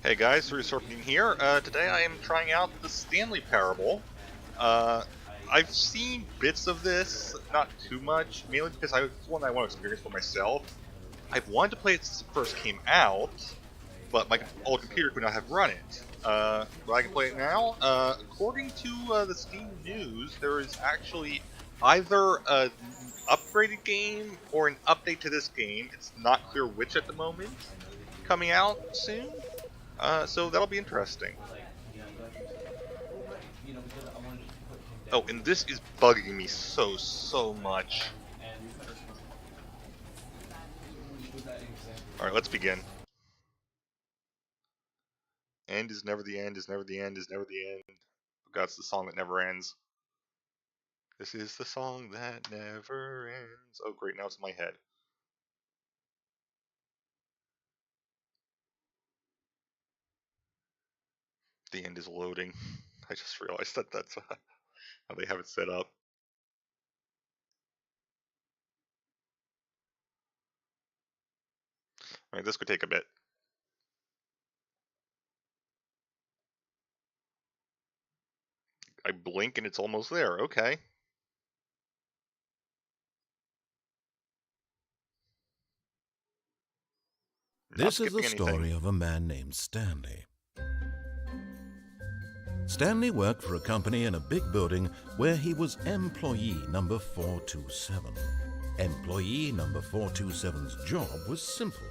Hey guys, Resurfing here. Today I am trying out the Stanley Parable. Uh, I've seen bits of this, not too much, mainly because it's one I want to experience for myself. I've wanted to play it since it first came out, but my old computer could not have run it. But I can play it now. According to the Steam news, there is actually either an upgraded game or an update to this game. It's not clear which at the moment, coming out soon. So that'll be interesting. Oh, and this is bugging me so much. Alright, let's begin. End is never the end, is never the end, is never the end. Oh God, it's the song that never ends. This is the song that never ends. Oh great, now it's in my head. The end is loading. I just realized that that's how they have it set up. Alright, this could take a bit. I blink and it's almost there, okay. Not This is the skipping anything. story of a man named Stanley. Stanley worked for a company in a big building where he was employee number 427. Employee number 427's job was simple.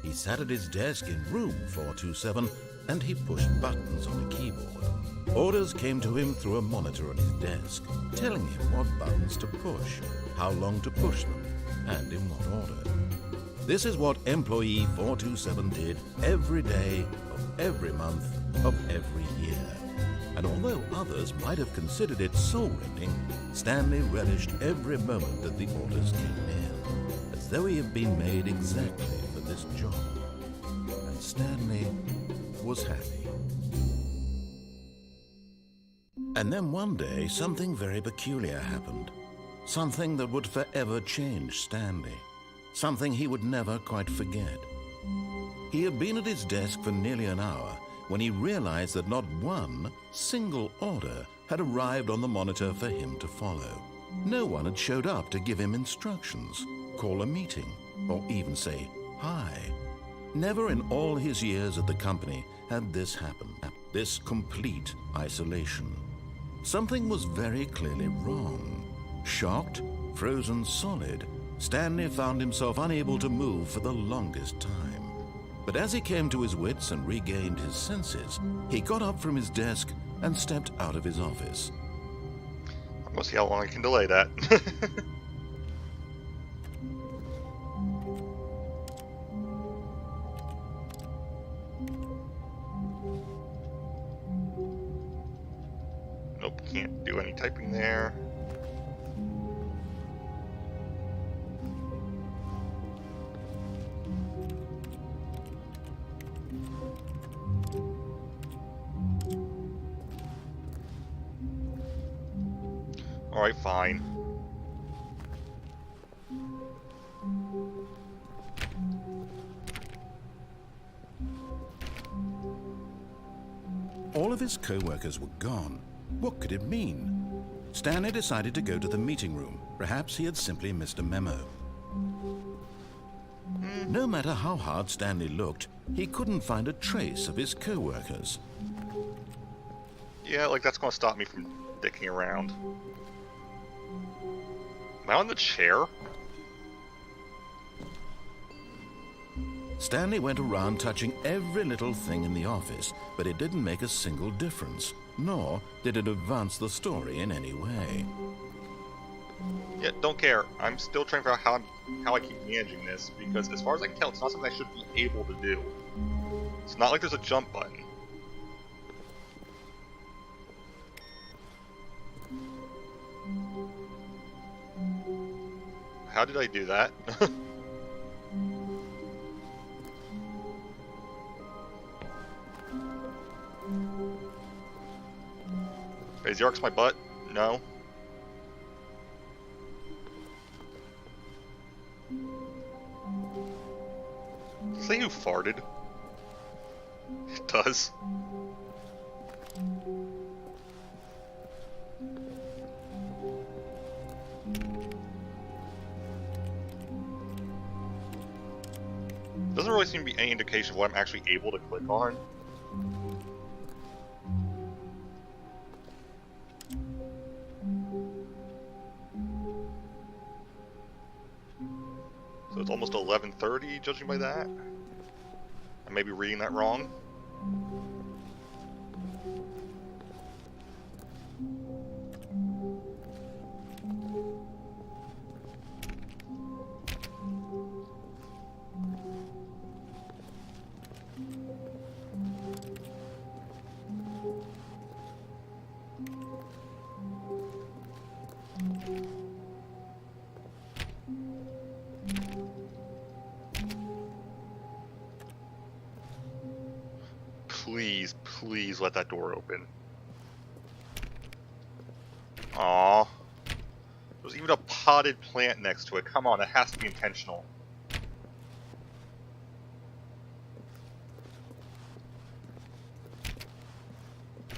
He sat at his desk in room 427 and he pushed buttons on a keyboard. Orders came to him through a monitor on his desk, telling him what buttons to push, how long to push them, and in what order. This is what employee 427 did every day of every month of every year. And although others might have considered it soul-rending, Stanley relished every moment that the orders came in, as though he had been made exactly for this job. And Stanley was happy. And then one day, something very peculiar happened. Something that would forever change Stanley. Something he would never quite forget. He had been at his desk for nearly an hour when he realized that not one single order had arrived on the monitor for him to follow. No one had showed up to give him instructions, call a meeting, or even say hi. Never in all his years at the company had this happened, this complete isolation. Something was very clearly wrong. Shocked, frozen solid, Stanley found himself unable to move for the longest time. But as he came to his wits and regained his senses, he got up from his desk and stepped out of his office. I'm gonna see how long I can delay that. Nope, can't do any typing there. Alright, fine. All of his co-workers were gone. What could it mean? Stanley decided to go to the meeting room. Perhaps he had simply missed a memo. No matter how hard Stanley looked, he couldn't find a trace of his co-workers. Yeah, like that's gonna stop me from dicking around. Am I on the chair? Stanley went around touching every little thing in the office, but it didn't make a single difference, nor did it advance the story in any way. Yeah, don't care. I'm still trying to figure out how I keep managing this, because as far as I can tell, it's not something I should be able to do. It's not like there's a jump button. How did I do that? Is Yark's my butt? No. Say who farted. It does. Doesn't really seem to be any indication of what I'm actually able to click on. So it's almost 11:30, judging by that. I may be reading that wrong. Please, please let that door open. Aww. There's even a potted plant next to it. Come on, it has to be intentional.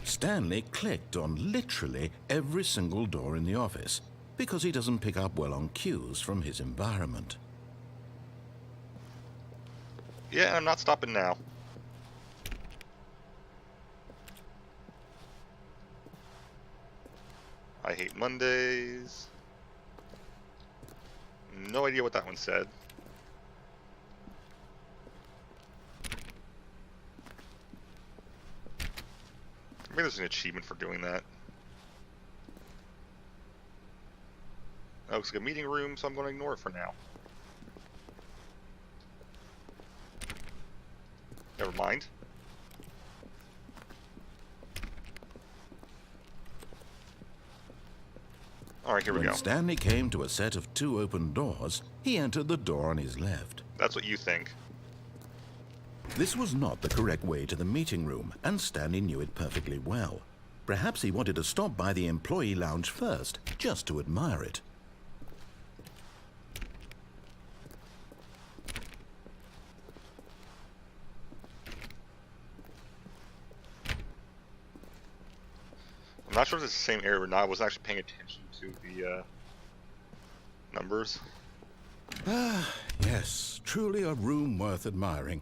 Stanley clicked on literally every single door in the office because he doesn't pick up well on cues from his environment. Yeah, I'm not stopping now. I hate Mondays. No idea what that one said. Maybe there's an achievement for doing that. Oh, looks like a meeting room, so I'm going to ignore it for now. Never mind. Alright, here we go. When Stanley came to a set of 2 open doors, he entered the door on his left. That's what you think. This was not the correct way to the meeting room, and Stanley knew it perfectly well. Perhaps he wanted to stop by the employee lounge first, just to admire it. I'm not sure if it's the same area or not. I wasn't actually paying attention to the numbers. Ah, yes, truly a room worth admiring.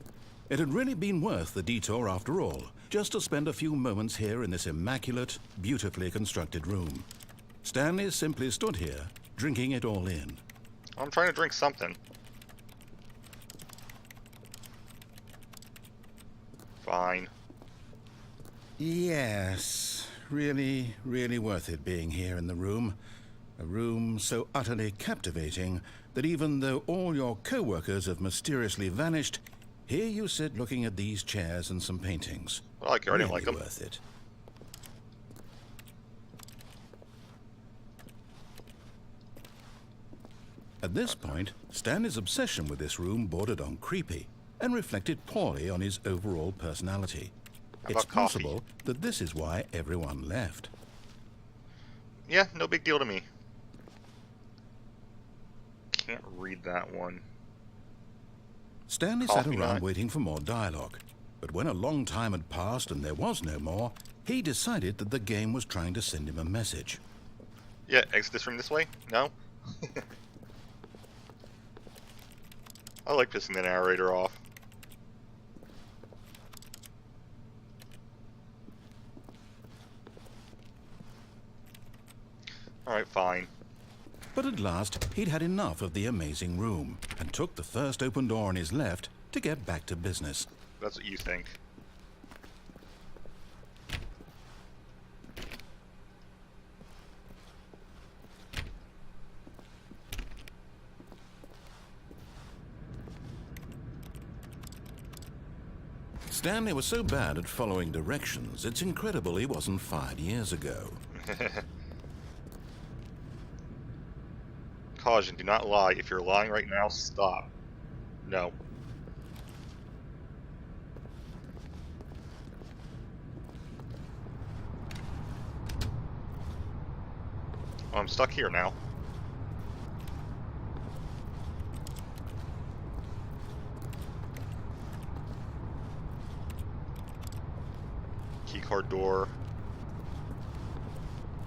It had really been worth the detour after all, just to spend a few moments here in this immaculate, beautifully constructed room. Stanley simply stood here, drinking it all in. I'm trying to drink something. Fine. Yes, really, really worth it being here in the room. A room so utterly captivating that even though all your co-workers have mysteriously vanished, here you sit looking at these chairs and some paintings. Well, I already like them. Worth it. At this point, Stanley's obsession with this room bordered on creepy and reflected poorly on his overall personality. How It's about coffee? possible that this is why everyone left. Yeah, no big deal to me. Can't read that one. Stanley sat Coffee around night. waiting for more dialogue, but when a long time had passed and there was no more, he decided that the game was trying to send him a message. Yeah, exit this room this way? No? I like pissing the narrator off. Alright, fine. But at last, he'd had enough of the amazing room and took the first open door on his left to get back to business. That's what you think. Stanley was so bad at following directions, it's incredible he wasn't fired years ago. Caution, do not lie. If you're lying right now, stop. No. Well, I'm stuck here now. Keycard door.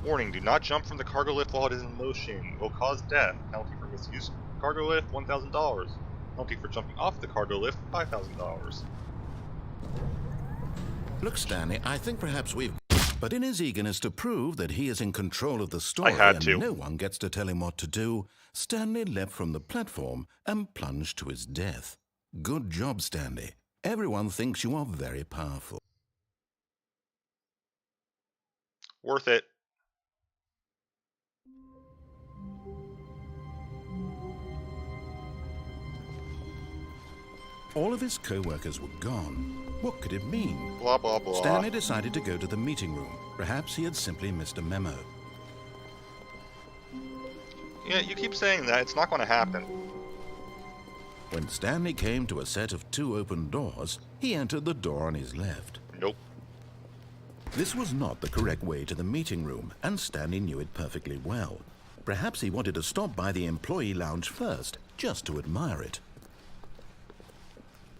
Warning, do not jump from the cargo lift while it is in motion. It will cause death. Penalty for misuse of cargo lift, $1,000. Penalty for jumping off the cargo lift, $5,000. Look, Stanley, I think perhaps we've... But in his eagerness to prove that he is in control of the story and no one gets to tell him what to do, Stanley leapt from the platform and plunged to his death. Good job, Stanley. Everyone thinks you are very powerful. Worth it. All of his co-workers were gone. What could it mean? Blah, blah, blah. Stanley decided to go to the meeting room. Perhaps he had simply missed a memo. Yeah, you keep saying that. It's not going to happen. When Stanley came to a set of 2 open doors, he entered the door on his left. Nope. This was not the correct way to the meeting room, and Stanley knew it perfectly well. Perhaps he wanted to stop by the employee lounge first, just to admire it.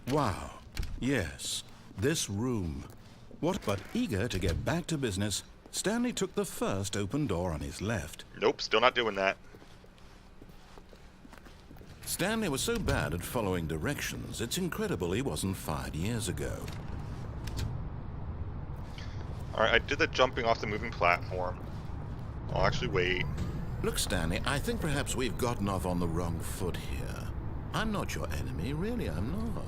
Wow. Yes, this room. But eager to get back to business, Stanley took the first open door on his left. Nope, still not doing that. Stanley was so bad at following directions, it's incredible he wasn't fired years ago. Alright, I did the jumping off the moving platform. I'll actually wait. Look, Stanley, I think perhaps we've gotten off on the wrong foot here. I'm not your enemy, really, I'm not.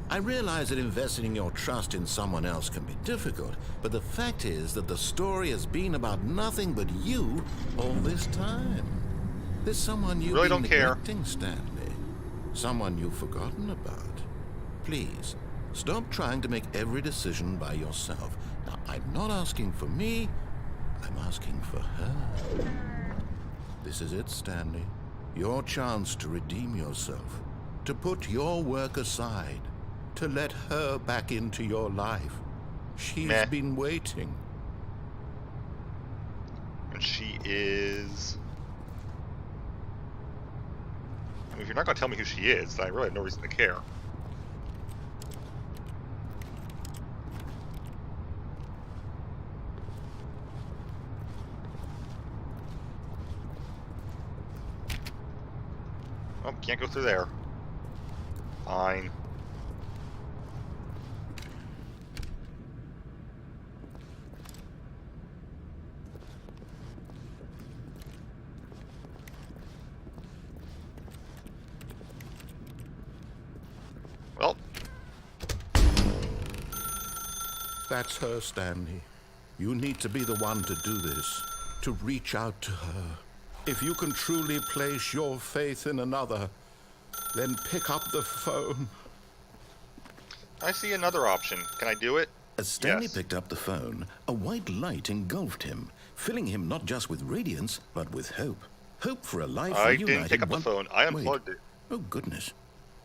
I realize that investing your trust in someone else can be difficult, but the fact is that the story has been about nothing but you all this time. There's someone you've really been don't care. neglecting, Stanley. Someone you've forgotten about. Please, stop trying to make every decision by yourself. Now, I'm not asking for me, I'm asking for her. This is it, Stanley. Your chance to redeem yourself, to put your work aside, to let her back into your life. She's been waiting. And she is... I mean, if you're not going to tell me who she is, then I really have no reason to care. Oh, can't go through there. Fine. Well, That's her, Stanley. You need to be the one to do this, to reach out to her. If you can truly place your faith in another, then pick up the phone. I see another option. Can I do it? As Stanley Yes. picked up the phone, a white light engulfed him, filling him not just with radiance, but with hope. Hope for a life I reunited didn't pick up the phone. I unplugged it. Oh, goodness.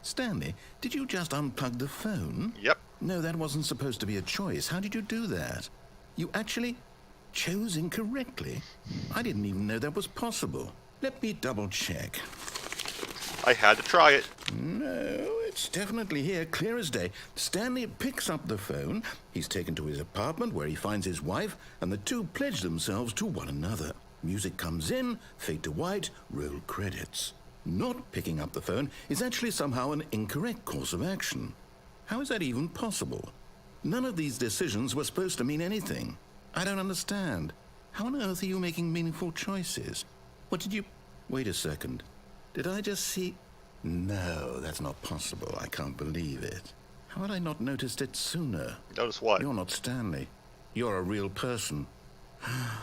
Stanley, did you just unplug the phone? Yep. No, that wasn't supposed to be a choice. How did you do that? You actually chose incorrectly? I didn't even know that was possible. Let me double check. I had to try it. No, it's definitely here, clear as day. Stanley picks up the phone. He's taken to his apartment where he finds his wife, and the two pledge themselves to one another. Music comes in, fade to white, roll credits. Not picking up the phone is actually somehow an incorrect course of action. How is that even possible? None of these decisions were supposed to mean anything. I don't understand. How on earth are you making meaningful choices? What did you... Wait a second. Did I just see... No, that's not possible. I can't believe it. How had I not noticed it sooner? Notice what? You're not Stanley. You're a real person. I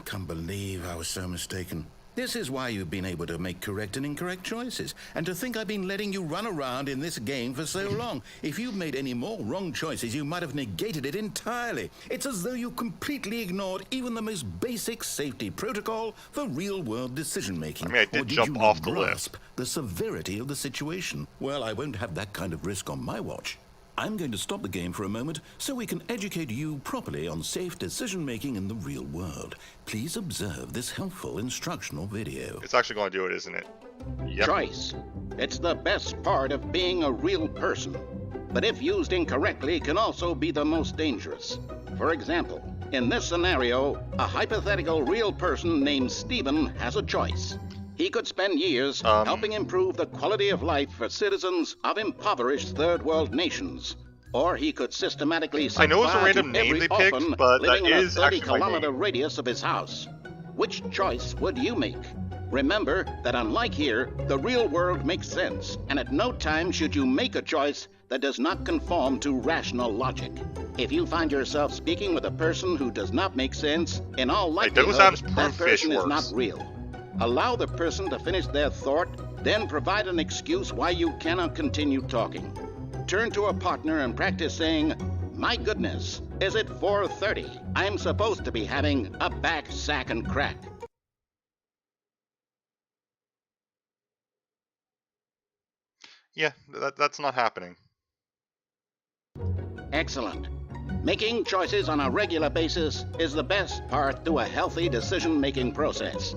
can't believe I was so mistaken. This is why you've been able to make correct and incorrect choices. And to think I've been letting you run around in this game for so long. If you'd made any more wrong choices, you might have negated it entirely. It's as though you completely ignored even the most basic safety protocol for real-world decision-making. I mean, I did jump off the lift. The severity of the situation? Well, I won't have that kind of risk on my watch. I'm going to stop the game for a moment so we can educate you properly on safe decision-making in the real world. Please observe this helpful instructional video. It's actually going to do it, isn't it? Yep. Choice. It's the best part of being a real person. But if used incorrectly, can also be the most dangerous. For example, in this scenario, a hypothetical real person named Stephen has a choice. He could spend years helping improve the quality of life for citizens of impoverished third world nations. Or he could systematically I know it's a supply random to name every they picked, orphan but that living in a is actually my 30-kilometer name. radius of his house. Which choice would you make? Remember that unlike here, the real world makes sense, and at no time should you make a choice that does not conform to rational logic. If you find yourself speaking with a person who does not make sense, in all likelihood, that person is not real. Allow the person to finish their thought, then provide an excuse why you cannot continue talking. Turn to a partner and practice saying, "My goodness, is it 4:30? I'm supposed to be having a back, sack, and crack." Yeah, that's not happening. Excellent. Making choices on a regular basis is the best part to a healthy decision-making process.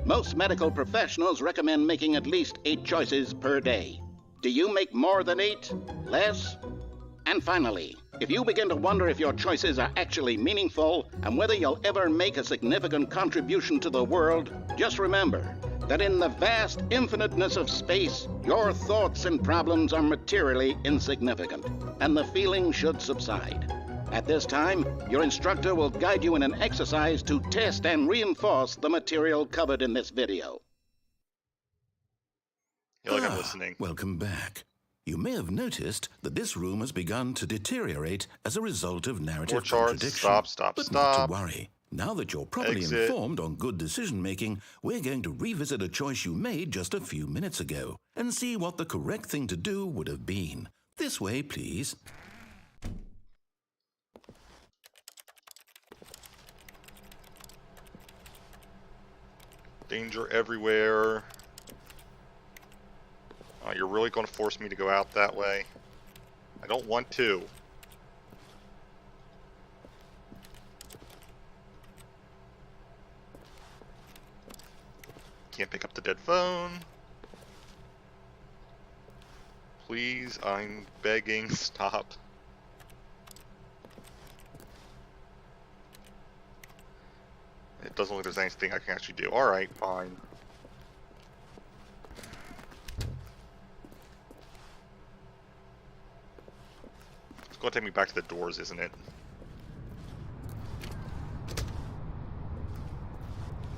Most medical professionals recommend making at least 8 choices per day. Do you make more than 8? Less? And finally, if you begin to wonder if your choices are actually meaningful and whether you'll ever make a significant contribution to the world, just remember that in the vast infiniteness of space, your thoughts and problems are materially insignificant, and the feeling should subside. At this time, your instructor will guide you in an exercise to test and reinforce the material covered in this video. Yeah, like I'm listening. Welcome back. You may have noticed that this room has begun to deteriorate as a result of narrative More charts. contradiction. Stop. But not to worry. Now that you're properly Exit. informed on good decision-making, we're going to revisit a choice you made just a few minutes ago and see what the correct thing to do would have been. This way, please. Danger everywhere. Oh, you're really going to force me to go out that way? I don't want to. Can't pick up the dead phone. Please, I'm begging, stop. It doesn't look like there's anything I can actually do. Alright, fine. It's going to take me back to the doors, isn't it?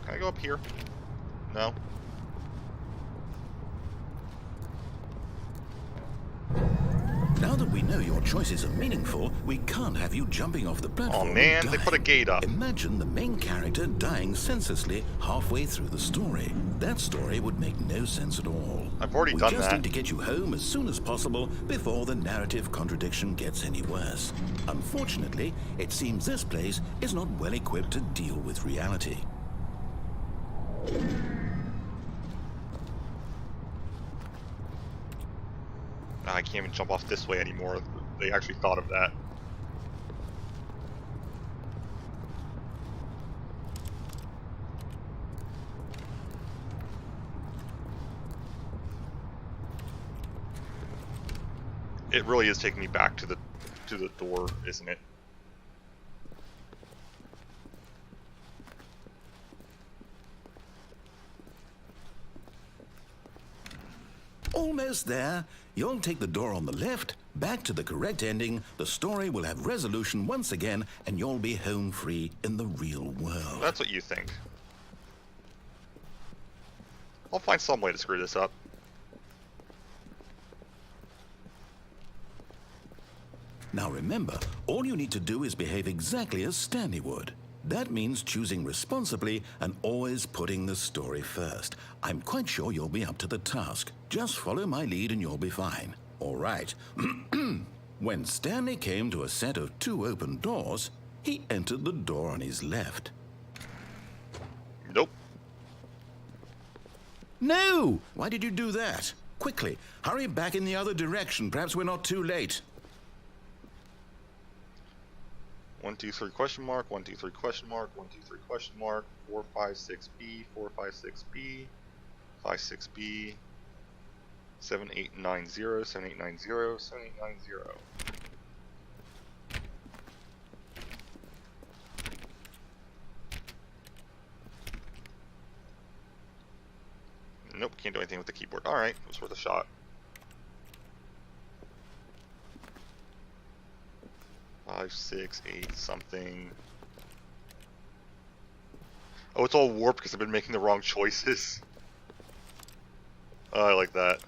Can I go up here? No? Now that we know your choices are meaningful, we can't have you jumping off the platform. Oh man, and they put a dying. gate up. Imagine the main character dying senselessly halfway through the story. That story would make no sense at all. I've already we done just that. need to get you home as soon as possible before the narrative contradiction gets any worse. Unfortunately, it seems this place is not well equipped to deal with reality. I can't even jump off this way anymore. They actually thought of that. It really is taking me back to the door, isn't it? Almost there. You'll take the door on the left, back to the correct ending, the story will have resolution once again, and you'll be home free in the real world. That's what you think. I'll find some way to screw this up. Now remember, all you need to do is behave exactly as Stanley would. That means choosing responsibly and always putting the story first. I'm quite sure you'll be up to the task. Just follow my lead and you'll be fine. All right. When Stanley came to a set of 2 open doors, he entered the door on his left. Nope. No! Why did you do that? Quickly, hurry back in the other direction. Perhaps we're not too late. 1, 2, 3 question mark, 1, 2, 3 question mark, 1, 2, 3 question mark, 4, 5, 6 B, 4, 5, 6 B, 5, 6 B, 7, 8, 9, 0, 7, 8, 9, 0, 7, 8, 9, 0. Nope, can't do anything with the keyboard. Alright, it was worth a shot. 5, 6, 8, something. Oh, it's all warped because I've been making the wrong choices. Oh, I like that.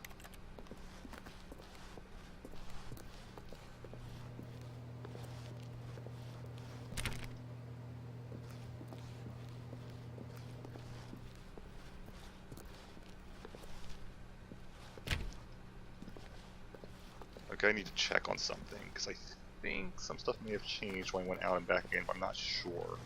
Okay, I need to check on something because I think some stuff may have changed when I went out and back in, but I'm not sure.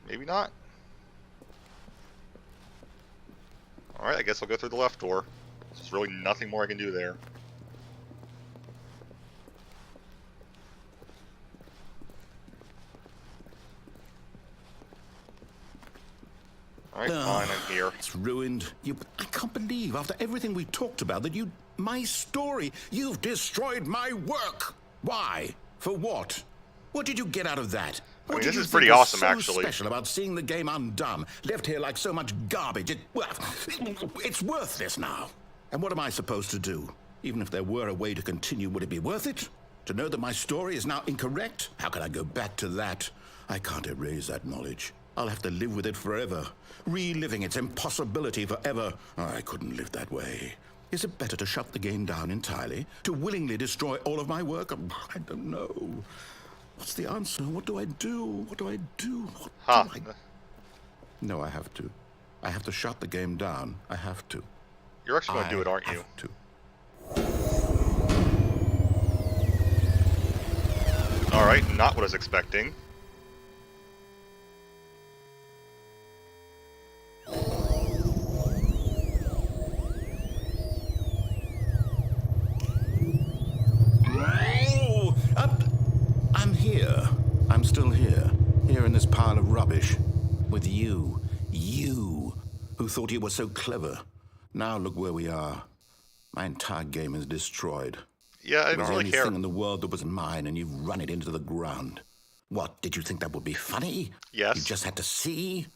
Maybe not. Alright, I guess I'll go through the left door. There's really nothing more I can do there. Alright, fine, I'm here. It's ruined. I can't believe, after everything we talked about, that my story, you've destroyed my work. Why? For what? What did you get out of that? I mean, What did this you is pretty think was awesome, so actually. special about seeing the game undone, left here like so much garbage? It's worthless now. And what am I supposed to do? Even if there were a way to continue, would it be worth it? To know that my story is now incorrect? How can I go back to that? I can't erase that knowledge. I'll have to live with it forever, reliving its impossibility forever. Oh, I couldn't live that way. Is it better to shut the game down entirely? To willingly destroy all of my work? I don't know. What's the answer? What do I do? What do I do? What do I... No, I have to. I have to shut the game down. I have to. You're actually going to do it, aren't you? Have to. Alright, not what I was expecting. I'm here. I'm still here. Here in this pile of rubbish. With you. You, who thought you were so clever. Now look where we are. My entire game is destroyed. Yeah, I It was don't the really only care. thing in the world that was mine, and you've run it into the ground. What, did you think that would be funny? Yes. You just had to see?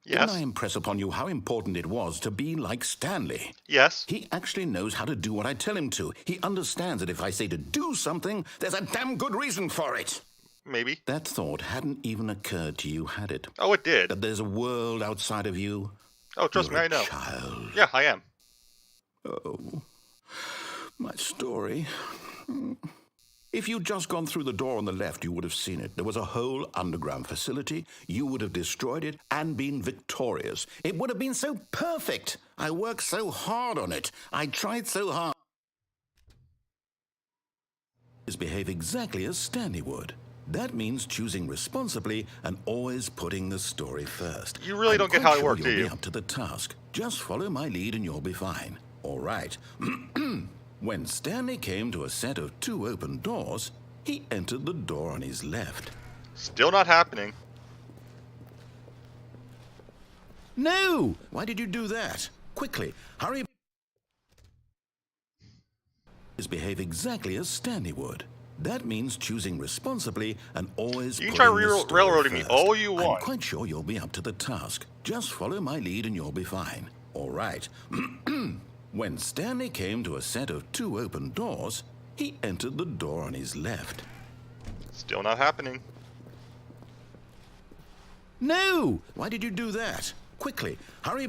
Yes. Didn't I impress upon you how important it was to be like Stanley? Yes. He actually knows how to do what I tell him to. He understands that if I say to do something, there's a damn good reason for it. Maybe. That thought hadn't even occurred to you, had it? Oh, it did. That there's a world outside of you? Oh, trust You're me, I a know. child. Yeah, I am. Oh, my story. If you'd just gone through the door on the left, you would have seen it. There was a whole underground facility. You would have destroyed it and been victorious. It would have been so perfect. I worked so hard on it. I tried so hard. Behave exactly as Stanley would. That means choosing responsibly and always putting the story first. You really I'm don't get quite how it sure worked, do you'll you? be up to the task. Just follow my lead and you'll be fine. All right. When Stanley came to a set of 2 open doors, he entered the door on his left. Still not happening. No! Why did you do that? Quickly, hurry. Behave exactly as Stanley would. That means choosing responsibly and always You can try putting the story railroading me first. all you want. I'm quite sure you'll be up to the task. Just follow my lead and you'll be fine. All right. When Stanley came to a set of 2 open doors, he entered the door on his left. Still not happening. No! Why did you do that? Quickly, hurry.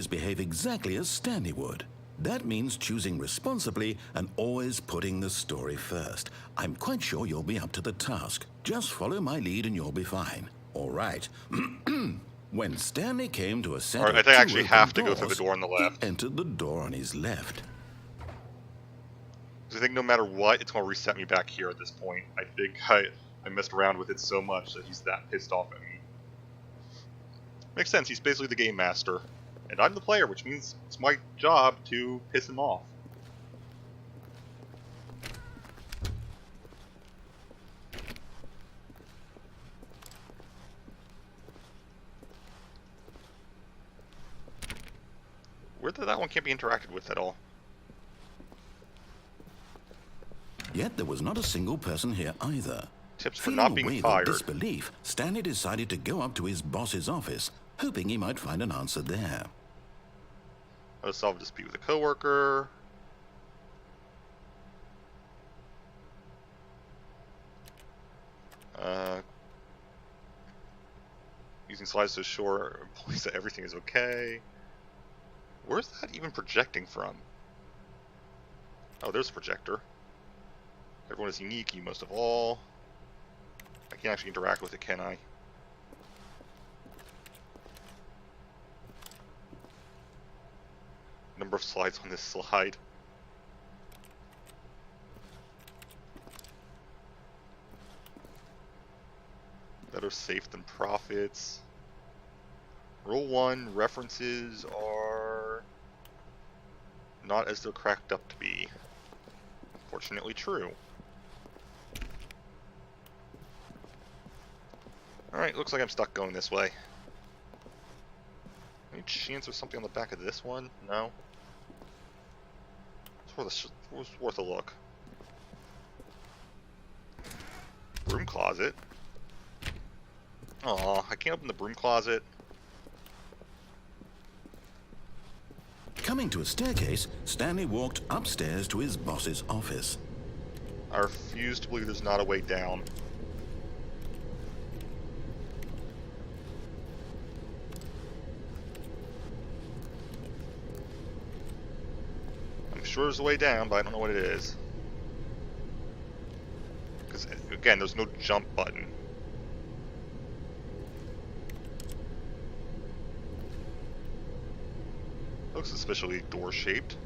Behave exactly as Stanley would. That means choosing responsibly and always putting the story first. I'm quite sure you'll be up to the task. Just follow my lead and you'll be fine. All right. When Stanley came to a set Alright, of I think I 2 actually open have to go through the doors, door on the left. he entered the door on his left. I think no matter what, it's going to reset me back here at this point. I think I messed around with it so much that he's that pissed off at me. Makes sense, he's basically the game master. And I'm the player, which means it's my job to piss him off. Weird that one can't be interacted with at all. Yet there was not a single person here either. Tips for Feeling not a being wave fired. of disbelief, Stanley decided to go up to his boss's office, hoping he might find an answer there. How to solve a dispute with a coworker. Using slides to assure employees that everything is okay. Where's that even projecting from? Oh, there's a projector. Everyone is unique, you most of all. I can't actually interact with it, can I? Number of slides on this slide. Better safe than profits. Rule 1, references are not as they're cracked up to be. Unfortunately true. Alright, looks like I'm stuck going this way. Any chance there's something on the back of this one? No? It's worth a look. Broom closet. Aw, I can't open the broom closet. Coming to a staircase, Stanley walked upstairs to his boss's office. I refuse to believe there's not a way down. I'm sure there's a way down, but I don't know what it is. Because, again, there's no jump button. Looks suspiciously door-shaped.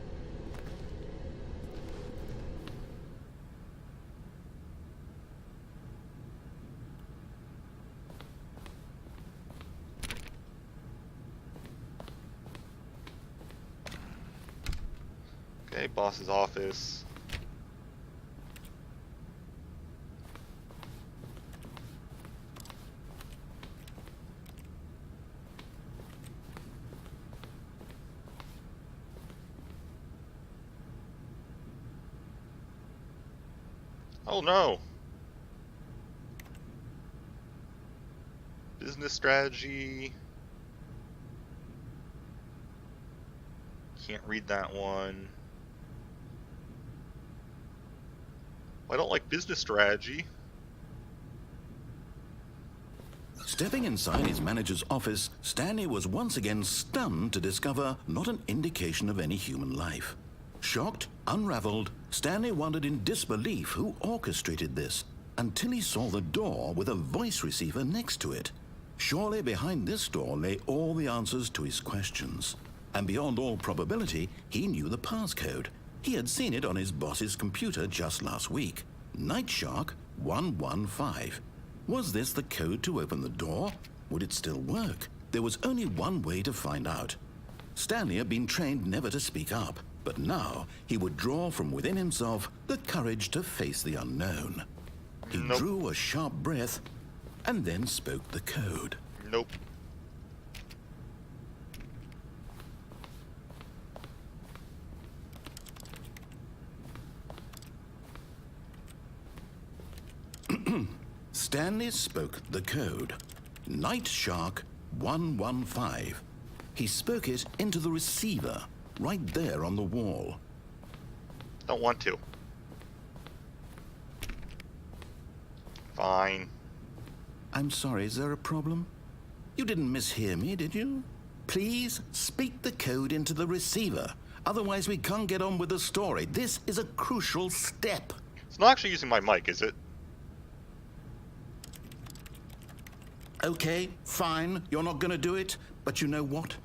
Okay, boss's office. Oh no! Business strategy. Can't read that one. I don't like business strategy. Stepping inside his manager's office, Stanley was once again stunned to discover not an indication of any human life. Shocked, unraveled, Stanley wondered in disbelief who orchestrated this, until he saw the door with a voice receiver next to it. Surely behind this door lay all the answers to his questions. And beyond all probability, he knew the passcode. He had seen it on his boss's computer just last week. Nightshark 115. Was this the code to open the door? Would it still work? There was only one way to find out. Stanley had been trained never to speak up, but now he would draw from within himself the courage to face the unknown. He drew a sharp breath and then spoke the code. Nope. Stanley spoke the code. Nightshark 115. He spoke it into the receiver, right there on the wall. Don't want to. Fine. I'm sorry, is there a problem? You didn't mishear me, did you? Please speak the code into the receiver. Otherwise we can't get on with the story. This is a crucial step. It's not actually using my mic, is it? Okay, fine, you're not going to do it, but you know what?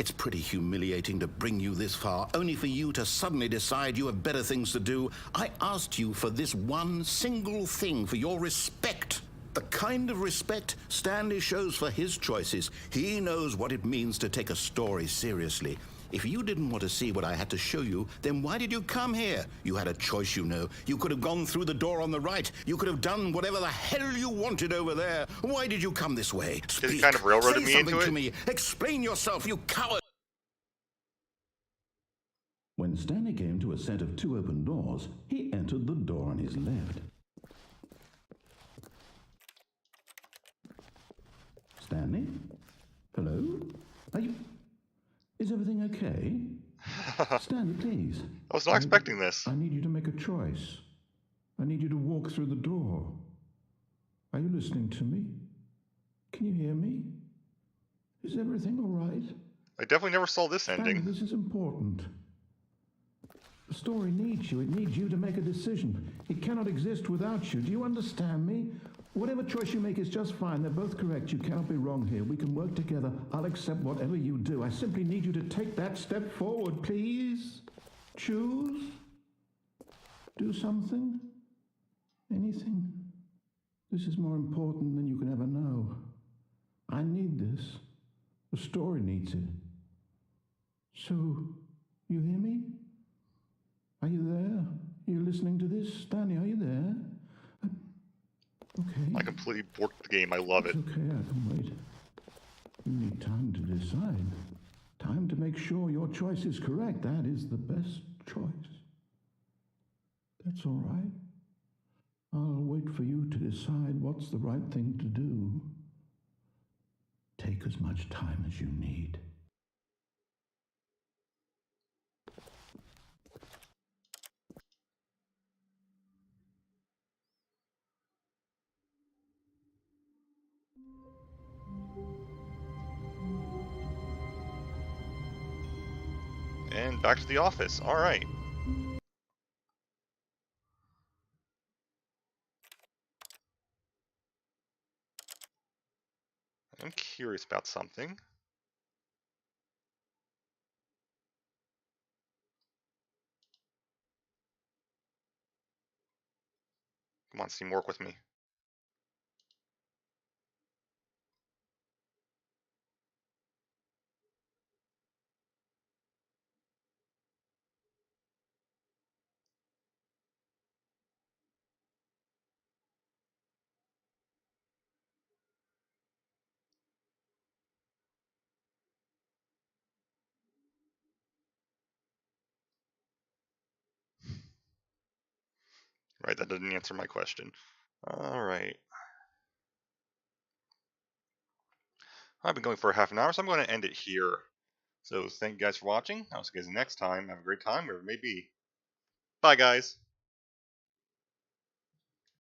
It's pretty humiliating to bring you this far, only for you to suddenly decide you have better things to do. I asked you for this one single thing, for your respect. The kind of respect Stanley shows for his choices. He knows what it means to take a story seriously. If you didn't want to see what I had to show you, then why did you come here? You had a choice, you know. You could have gone through the door on the right. You could have done whatever the hell you wanted over there. Why did you come this way? Speak. He kind of railroaded Say me something into to it. me. Explain yourself, you coward. When Stanley came to a set of 2 open doors, he entered the door on his left. Stanley? Hello? Are you... Is everything okay? Stanley, please. I was not expecting this. I need you to make a choice. I need you to walk through the door. Are you listening to me? Can you hear me? Is everything all right? I definitely never saw this Stanley, ending. this is important. The story needs you. It needs you to make a decision. It cannot exist without you. Do you understand me? Whatever choice you make is just fine. They're both correct. You cannot be wrong here. We can work together. I'll accept whatever you do. I simply need you to take that step forward, please. Choose. Do something. Anything. This is more important than you can ever know. I need this. The story needs it. So, you hear me? Are you there? Are you listening to this? Stanley, are you there? Okay. I completely borked the game. I love it. It's okay, I can wait. You need time to decide. Time to make sure your choice is correct. That is the best choice. That's all right. I'll wait for you to decide what's the right thing to do. Take as much time as you need. And back to the office. Alright. I'm curious about something. Come on, Steam, work with me. Right, that didn't answer my question. Alright. I've been going for half an hour, so I'm going to end it here. So thank you guys for watching. I'll see you guys next time. Have a great time, wherever it may be. Bye, guys.